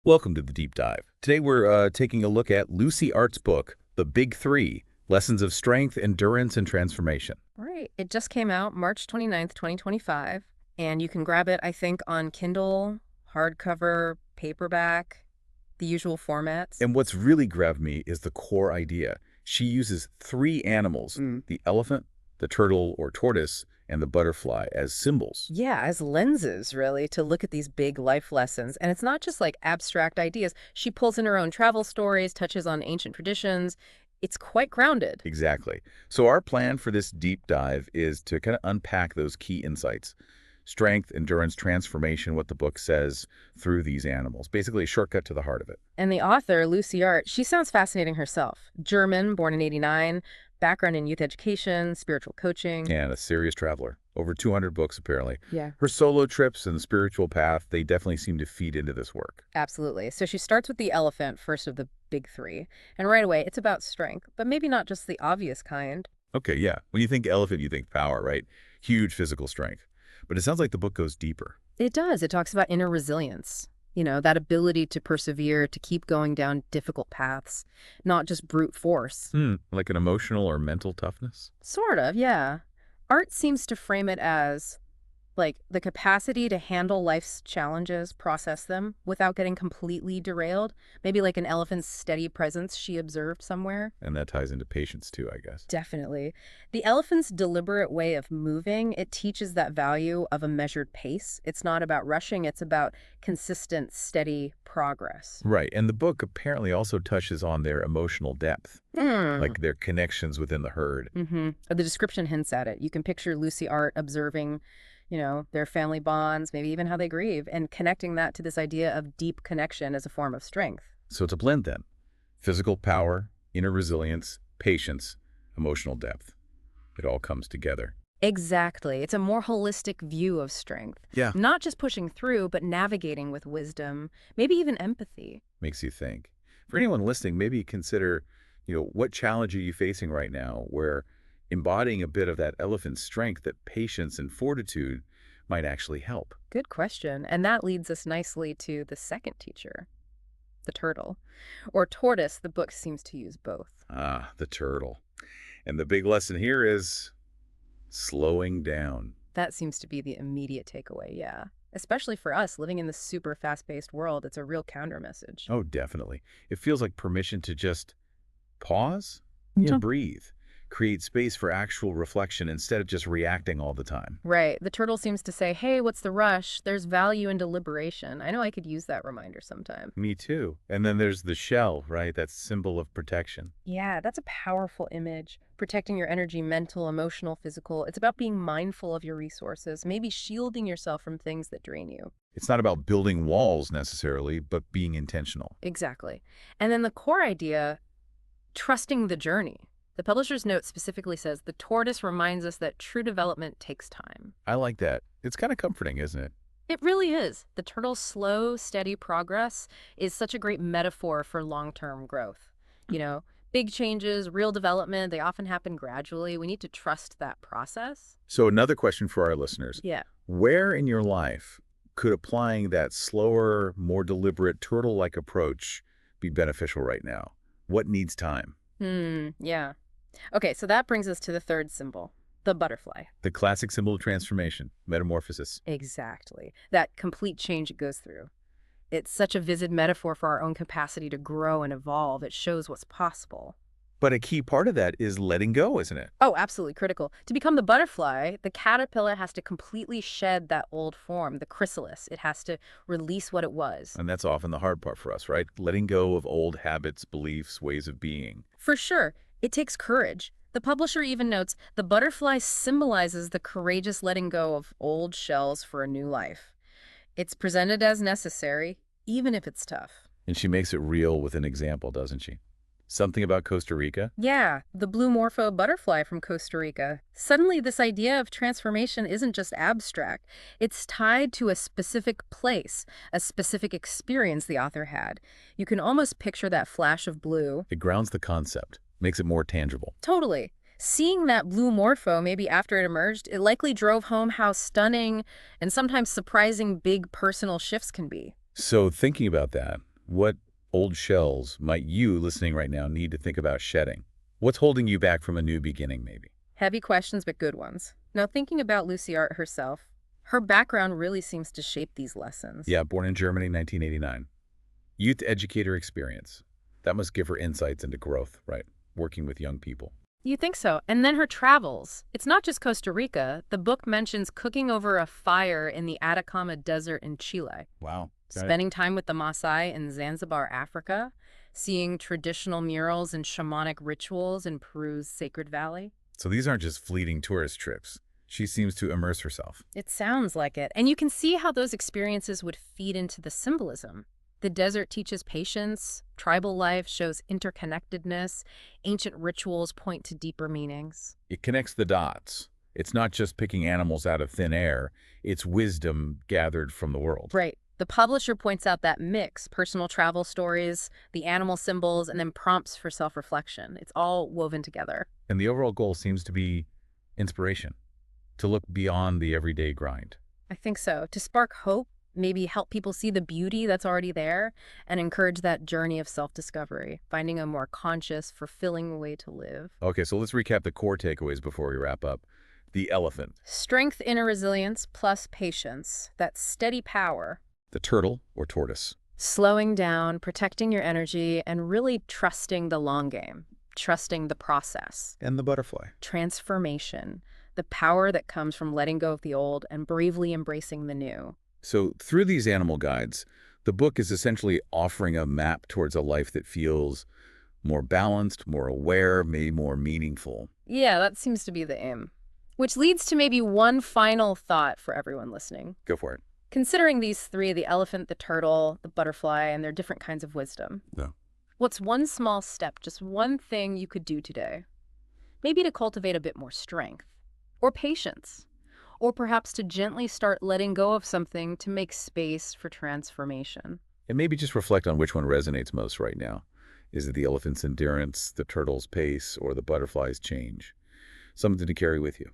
Welcome to the Deep Dive. Today we're taking a look at LucieArt's book, The Big Three, Lessons of Strength, Endurance, and Transformation. Right. It just came out March 29th, 2025, and you can grab it, I think, on Kindle, hardcover, paperback, the usual formats. And what's really grabbed me is the core idea. She uses three animals, the elephant, the turtle or tortoise, and the butterfly as symbols. Yeah, as lenses, really, to look at these big life lessons. And it's not just like abstract ideas. She pulls in her own travel stories, touches on ancient traditions. It's quite grounded. Exactly. So our plan for this deep dive is to kind of unpack those key insights. Strength, endurance, transformation, what the book says through these animals. Basically a shortcut to the heart of it. And the author, LucieArt, she sounds fascinating herself. German, born in '89, background in youth education, spiritual coaching. And a serious traveler. Over 200 books, apparently. Yeah. Her solo trips and the spiritual path, they definitely seem to feed into this work. Absolutely. So she starts with the elephant, first of the big three. And right away, it's about strength, but maybe not just the obvious kind. Okay, yeah. When you think elephant, you think power, right? Huge physical strength. But it sounds like the book goes deeper. It does. It talks about inner resilience. You know, that ability to persevere, to keep going down difficult paths, not just brute force. Like an emotional or mental toughness? Sort of, yeah. Art seems to frame it as like the capacity to handle life's challenges, process them without getting completely derailed. Maybe like an elephant's steady presence she observed somewhere. And that ties into patience too, I guess. Definitely. The elephant's deliberate way of moving, it teaches that value of a measured pace. It's not about rushing, it's about consistent, steady progress. Right. And the book apparently also touches on their emotional depth, like their connections within the herd. The description hints at it. You can picture LucieArt observing, you know, their family bonds, maybe even how they grieve, and connecting that to this idea of deep connection as a form of strength. So it's a blend then. Physical power, inner resilience, patience, emotional depth. It all comes together. Exactly. It's a more holistic view of strength. Yeah. Not just pushing through, but navigating with wisdom, maybe even empathy. Makes you think. For anyone listening, maybe consider, what challenge are you facing right now where embodying a bit of that elephant's strength, that patience and fortitude might actually help. Good question. And that leads us nicely to the second teacher, the turtle. Or tortoise, the book seems to use both. Ah, the turtle. And the big lesson here is slowing down. That seems to be the immediate takeaway, yeah. Especially for us, living in this super fast-paced world, it's a real counter message. Oh, definitely. It feels like permission to just pause and breathe. Create space for actual reflection instead of just reacting all the time. Right. The turtle seems to say, hey, what's the rush? There's value in deliberation. I know I could use that reminder sometime. Me too. And then there's the shell, right? That symbol of protection. Yeah, that's a powerful image. Protecting your energy, mental, emotional, physical. It's about being mindful of your resources, maybe shielding yourself from things that drain you. It's not about building walls necessarily, but being intentional. Exactly. And then the core idea, trusting the journey. The publisher's note specifically says the tortoise reminds us that true development takes time. I like that. It's kind of comforting, isn't it? It really is. The turtle's slow, steady progress is such a great metaphor for long-term growth. You know, big changes, real development, they often happen gradually. We need to trust that process. So another question for our listeners. Yeah. Where in your life could applying that slower, more deliberate, turtle-like approach be beneficial right now? What needs time? Yeah. Okay, so that brings us to the third symbol, the butterfly. The classic symbol of transformation, metamorphosis. Exactly. That complete change it goes through. It's such a vivid metaphor for our own capacity to grow and evolve. It shows what's possible. But a key part of that is letting go, isn't it? Oh, absolutely critical. To become the butterfly, the caterpillar has to completely shed that old form, the chrysalis. It has to release what it was. And that's often the hard part for us, right? Letting go of old habits, beliefs, ways of being. For sure. It takes courage. The publisher even notes the butterfly symbolizes the courageous letting go of old shells for a new life. It's presented as necessary, even if it's tough. And she makes it real with an example, doesn't she? Something about Costa Rica? Yeah, the blue morpho butterfly from Costa Rica. Suddenly, this idea of transformation isn't just abstract. It's tied to a specific place, a specific experience the author had. You can almost picture that flash of blue. It grounds the concept, makes it more tangible. Totally. Seeing that blue morpho, maybe after it emerged, it likely drove home how stunning and sometimes surprising big personal shifts can be. So thinking about that, What old shells might you, listening right now, need to think about shedding? What's holding you back from a new beginning, maybe? Heavy questions, but good ones. Now, thinking about LucieArt herself, her background really seems to shape these lessons. Yeah, born in Germany, 1989. Youth educator experience. That must give her insights into growth, right? Working with young people. You think so? And then her travels. It's not just Costa Rica. The book mentions cooking over a fire in the Atacama Desert in Chile, Wow. Got it. spending time with the Maasai in Zanzibar, Africa, seeing traditional murals and shamanic rituals in Peru's Sacred Valley. So these aren't just fleeting tourist trips. She seems to immerse herself. It sounds like it. And you can see how those experiences would feed into the symbolism. The desert teaches patience, tribal life shows interconnectedness, ancient rituals point to deeper meanings. It connects the dots. It's not just picking animals out of thin air. It's wisdom gathered from the world. Right. The publisher points out that mix, personal travel stories, the animal symbols, and then prompts for self-reflection. It's all woven together. And the overall goal seems to be inspiration, to look beyond the everyday grind. I think so. To spark hope, maybe help people see the beauty that's already there, and encourage that journey of self-discovery, finding a more conscious, fulfilling way to live. Okay, so let's recap the core takeaways before we wrap up. The elephant, Strength, inner resilience, plus patience, that steady power. the turtle or tortoise, Slowing down, protecting your energy, and really trusting the long game, trusting the process. and the butterfly. Transformation, the power that comes from letting go of the old and bravely embracing the new. So through these animal guides, the book is essentially offering a map towards a life that feels more balanced, more aware, maybe more meaningful. Yeah, that seems to be the aim. Which leads to maybe one final thought for everyone listening. Go for it. Considering these three, the elephant, the turtle, the butterfly, and their different kinds of wisdom, No. what's one small step, just one thing you could do today? Maybe to cultivate a bit more strength, or patience, or perhaps to gently start letting go of something to make space for transformation. And maybe just reflect on which one resonates most right now. Is it the elephant's endurance, the turtle's pace, or the butterfly's change? Something to carry with you.